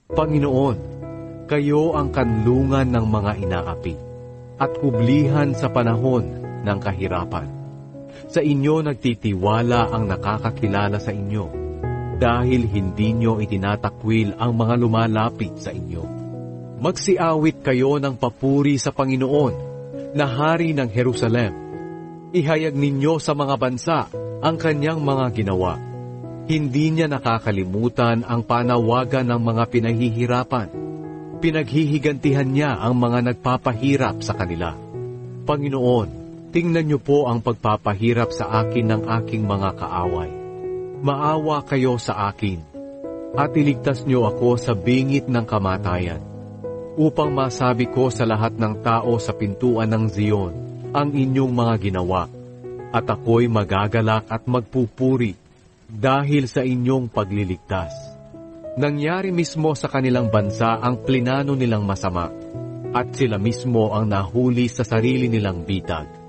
Panginoon, kayo ang kanlungan ng mga inaapi at kublihan sa panahon ng kahirapan. Sa inyo nagtitiwala ang nakakakilala sa inyo dahil hindi nyo itinatakwil ang mga lumalapit sa inyo. Magsiawit kayo ng papuri sa Panginoon na Hari ng Jerusalem. Ihayag ninyo sa mga bansa ang kanyang mga ginawa. Hindi niya nakakalimutan ang panawagan ng mga pinahihirapan. Pinaghihigantihan niya ang mga nagpapahirap sa kanila. Panginoon, tingnan niyo po ang pagpapahirap sa akin ng aking mga kaaway. Maawa kayo sa akin, at iligtas niyo ako sa bingit ng kamatayan, upang masabi ko sa lahat ng tao sa pintuan ng Zion ang inyong mga ginawa, at ako'y magagalak at magpupuri dahil sa inyong pagliligtas. Nangyari mismo sa kanilang bansa ang plinano nilang masama, at sila mismo ang nahuli sa sarili nilang bitag.